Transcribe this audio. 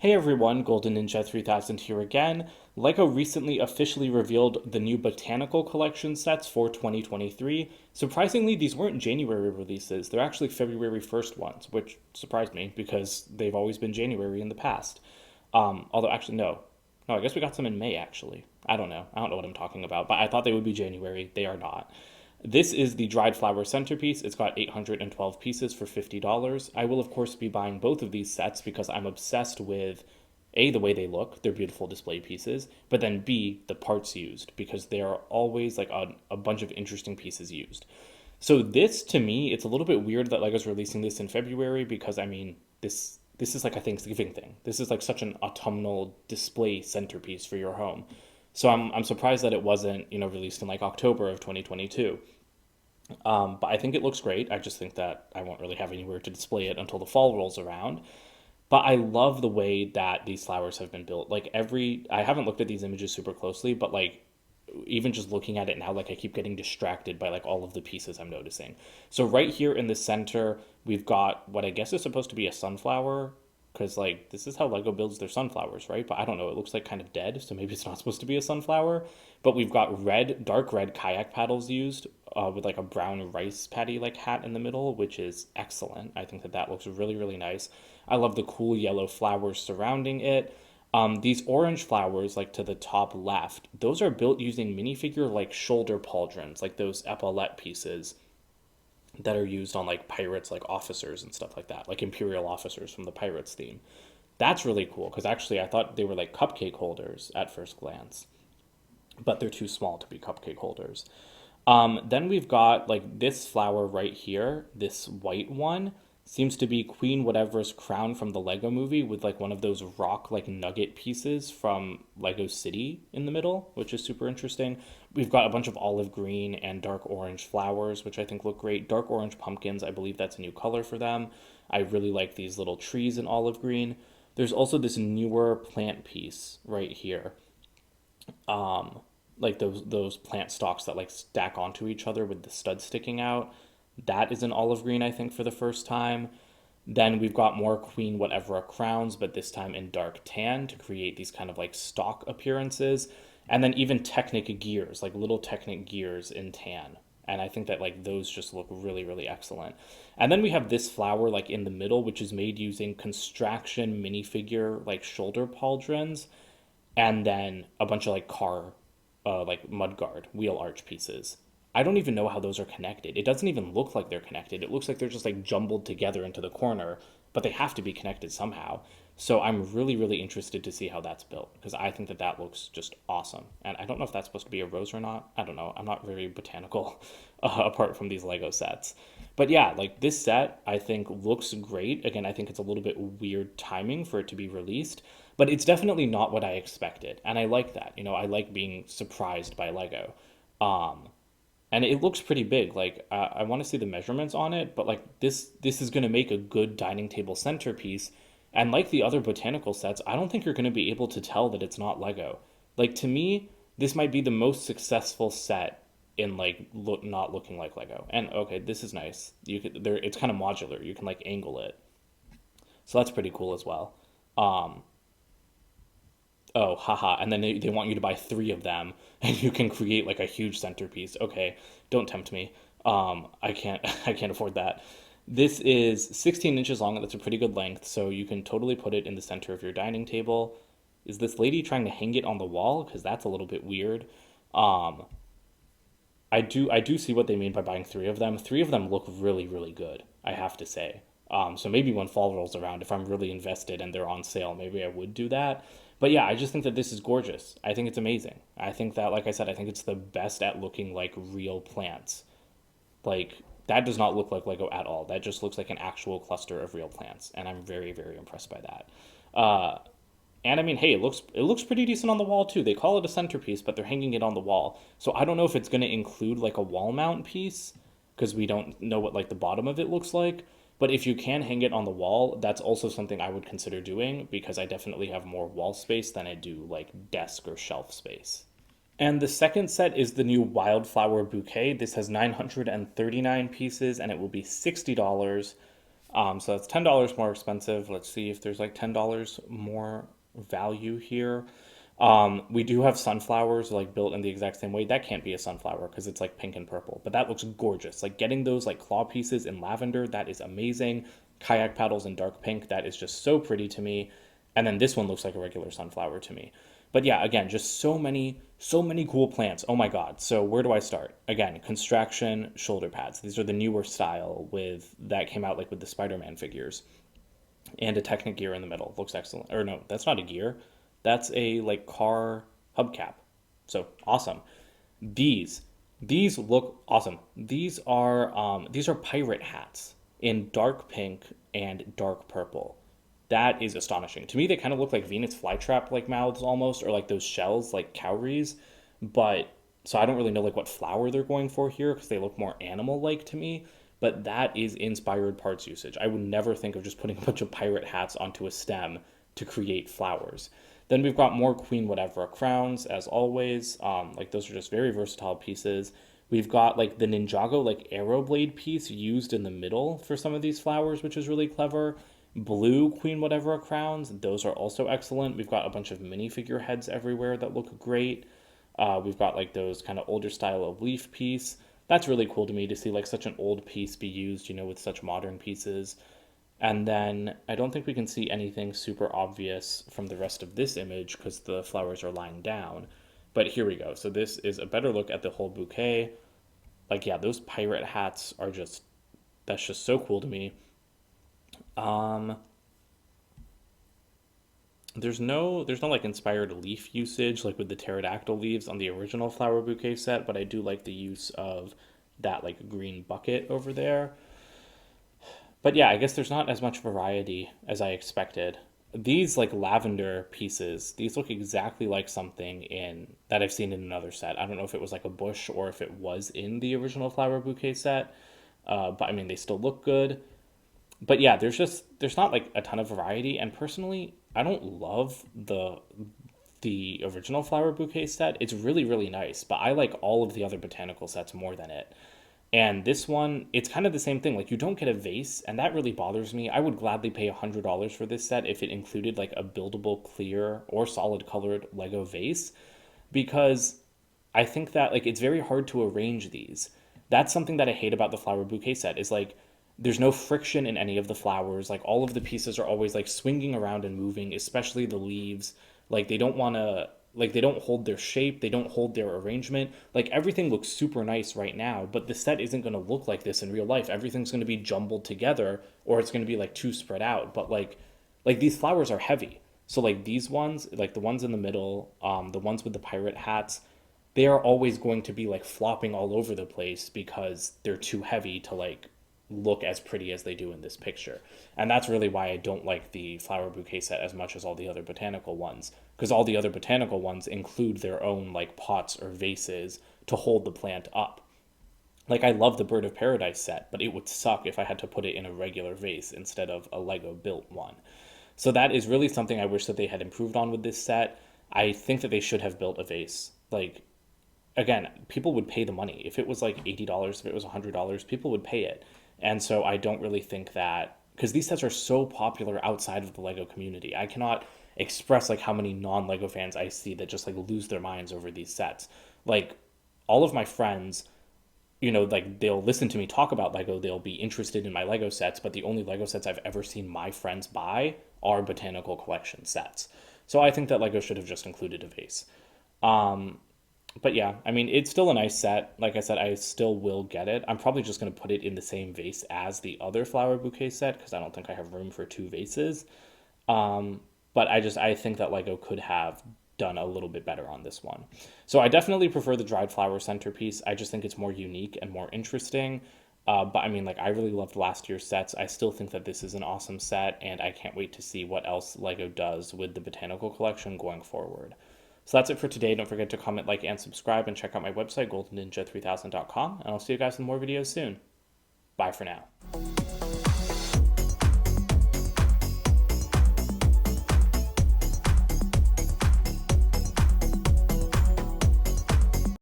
Hey everyone, Golden Ninja 3000 here again. LEGO recently officially revealed the new Botanical Collection sets for 2023. Surprisingly, these weren't January releases, they're actually February 1st ones, which surprised me because they've always been January in the past. Although, actually, no. No, I guess we got some in May, actually. I don't know. I don't know what I'm talking about, but I thought they would be January. They are not. This is the dried flower centerpiece. It's got 812 pieces for $50. I will, of course, be buying both of these sets because I'm obsessed with A, the way they look, they're beautiful display pieces, but then B, the parts used because there are always like a bunch of interesting pieces used. So this to me, it's a little bit weird that Lego's releasing this in February because I mean, this is like a Thanksgiving thing. This is like such an autumnal display centerpiece for your home. So I'm surprised that it wasn't, released in like October of 2022. But I think it looks great. I just think that I won't really have anywhere to display it until the fall rolls around. But I love the way that these flowers have been built. I haven't looked at these images super closely, but like even just looking at it now, like I keep getting distracted by like all of the pieces I'm noticing. So right here in the center, we've got what I guess is supposed to be a sunflower, because like this is how Lego builds their sunflowers, right? But I don't know, it looks like kind of dead, so maybe it's not supposed to be a sunflower. But we've got dark red kayak paddles used with like a brown rice paddy like hat in the middle, which is excellent. I think that that looks really, really nice. I love the cool yellow flowers surrounding it. These orange flowers, like to the top left, those are built using minifigure like shoulder pauldrons, like those epaulette pieces that are used on like pirates, like officers and stuff like that, like imperial officers from the pirates theme. That's really cool because actually I thought they were like cupcake holders at first glance, but they're too small to be cupcake holders. Then we've got like this flower right here, this white one seems to be Queen Whatever's crown from the Lego movie with like one of those rock like nugget pieces from Lego City in the middle, which is super interesting. We've got a bunch of olive green and dark orange flowers, which I think look great. Dark orange pumpkins, I believe that's a new color for them. I really like these little trees in olive green. There's also this newer plant piece right here, like those plant stalks that like stack onto each other with the stud sticking out. That is an olive green, I think, for the first time. Then we've got more Queen Whatever crowns, but this time in dark tan to create these kind of like stock appearances. And then even Technic gears, like little Technic gears in tan. And I think that like those just look really, really excellent. And then we have this flower like in the middle, which is made using construction minifigure like shoulder pauldrons, and then a bunch of like like mudguard wheel arch pieces. I don't even know how those are connected. It doesn't even look like they're connected. It looks like they're just like jumbled together into the corner, but they have to be connected somehow. So I'm really, really interested to see how that's built because I think that that looks just awesome. And I don't know if that's supposed to be a rose or not. I don't know. I'm not very botanical apart from these Lego sets. But yeah, like this set, I think looks great. Again, I think it's a little bit weird timing for it to be released, but it's definitely not what I expected. And I like that. I like being surprised by Lego. Um, and it looks pretty big. Like I want to see the measurements on it, but like this is going to make a good dining table centerpiece. And like the other botanical sets, I don't think you're going to be able to tell that it's not Lego. Like to me, this might be the most successful set in like not looking like Lego. And okay, this is nice. You could there it's kind of modular. You can like angle it. So that's pretty cool as well. Um, Oh, haha. And then they want you to buy three of them and you can create like a huge centerpiece. Okay, don't tempt me. I can't I can't afford that. This is 16 inches long. That's a pretty good length, so you can totally put it in the center of your dining table. Is this lady trying to hang it on the wall? Because that's a little bit weird. Um, I do see what they mean by buying three of them. Three of them look really, really good, I have to say. So maybe when fall rolls around, if I'm really invested and they're on sale, maybe I would do that. But yeah, I just think that this is gorgeous. I think it's amazing. I think that, like I said, I think it's the best at looking like real plants. Like, that does not look like Lego at all. That just looks like an actual cluster of real plants. And I'm very, very impressed by that. Uh, and I mean, hey, it looks pretty decent on the wall too. They call it a centerpiece, but they're hanging it on the wall. So I don't know if it's going to include like a wall mount piece because we don't know what like the bottom of it looks like. But if you can hang it on the wall, that's also something I would consider doing because I definitely have more wall space than I do like desk or shelf space. And the second set is the new Wildflower Bouquet. This has 939 pieces and it will be $60. So that's $10 more expensive. Let's see if there's like $10 more value here. We do have sunflowers like built in the exact same way. That can't be a sunflower because it's like pink and purple, but that looks gorgeous. Like getting those like claw pieces in lavender, that is amazing. Kayak paddles in dark pink, that is just so pretty to me. And then this one looks like a regular sunflower to me. But yeah, again, just so many cool plants. Oh my God. So where do I start? Again, construction shoulder pads. These are the newer style with that came out like with the Spider-Man figures and a Technic gear in the middle. Looks excellent. Or no, that's not a gear. That's a like car hubcap. So awesome. These these look awesome. These are pirate hats in dark pink and dark purple. That is astonishing. To me, they kind of look like Venus flytrap like mouths almost, or like those shells like cowries. But so I don't really know like what flower they're going for here because they look more animal like to me. But that is inspired parts usage. I would never think of just putting a bunch of pirate hats onto a stem to create flowers. Then we've got more Queen Whatever crowns as always. Like those are just very versatile pieces. We've got like the Ninjago like arrow blade piece used in the middle for some of these flowers, which is really clever. Blue Queen Whatever crowns, those are also excellent. We've got a bunch of minifigure heads everywhere that look great. We've got like those kind of older style of leaf piece. That's really cool to me to see like such an old piece be used, with such modern pieces. And then I don't think we can see anything super obvious from the rest of this image because the flowers are lying down. But here we go. So this is a better look at the whole bouquet. Like, yeah, those pirate hats are just, that's just so cool to me. Um, there's no like inspired leaf usage like with the pterodactyl leaves on the original flower bouquet set, but I do like the use of that like green bucket over there. But yeah, I guess there's not as much variety as I expected. These like lavender pieces, these look exactly like something in that I've seen in another set. I don't know if it was like a bush or if it was in the original flower bouquet set. But I mean, they still look good. But yeah, there's not like a ton of variety. And personally, I don't love the original flower bouquet set. It's really nice, but I like all of the other botanical sets more than it. And this one, it's kind of the same thing. Like you don't get a vase, and that really bothers me. I would gladly pay $100 for this set if it included like a buildable clear or solid colored Lego vase, because I think that like it's very hard to arrange these. That's something that I hate about the flower bouquet set is like there's no friction in any of the flowers. Like all of the pieces are always like swinging around and moving, especially the leaves. Like they don't want to like they don't hold their shape, they don't hold their arrangement. Like everything looks super nice right now, but the set isn't going to look like this in real life. Everything's going to be jumbled together or it's going to be like too spread out. But like these flowers are heavy. So like these ones, like the ones in the middle, the ones with the pirate hats, they are always going to be like flopping all over the place because they're too heavy to like look as pretty as they do in this picture. And that's really why I don't like the flower bouquet set as much as all the other botanical ones, because all the other botanical ones include their own like pots or vases to hold the plant up. Like I love the Bird of Paradise set, but it would suck if I had to put it in a regular vase instead of a Lego built one. So that is really something I wish that they had improved on with this set. I think that they should have built a vase. Like again, people would pay the money. If it was like $80, if it was $100, people would pay it. And so I don't really think that because these sets are so popular outside of the Lego community. I cannot express like how many non-Lego fans I see that just like lose their minds over these sets. Like all of my friends, like they'll listen to me talk about Lego, they'll be interested in my Lego sets, but the only Lego sets I've ever seen my friends buy are Botanical Collection sets. So I think that Lego should have just included a vase. Um, but yeah, I mean, it's still a nice set. Like I said, I still will get it. I'm probably just going to put it in the same vase as the other flower bouquet set because I don't think I have room for two vases. Um, but I think that Lego could have done a little bit better on this one. So I definitely prefer the dried flower centerpiece. I just think it's more unique and more interesting. But I mean, like, I really loved last year's sets. I still think that this is an awesome set, and I can't wait to see what else Lego does with the Botanical Collection going forward. So that's it for today. Don't forget to comment, like, and subscribe, and check out my website, goldenninja3000.com, and I'll see you guys in more videos soon. Bye for now.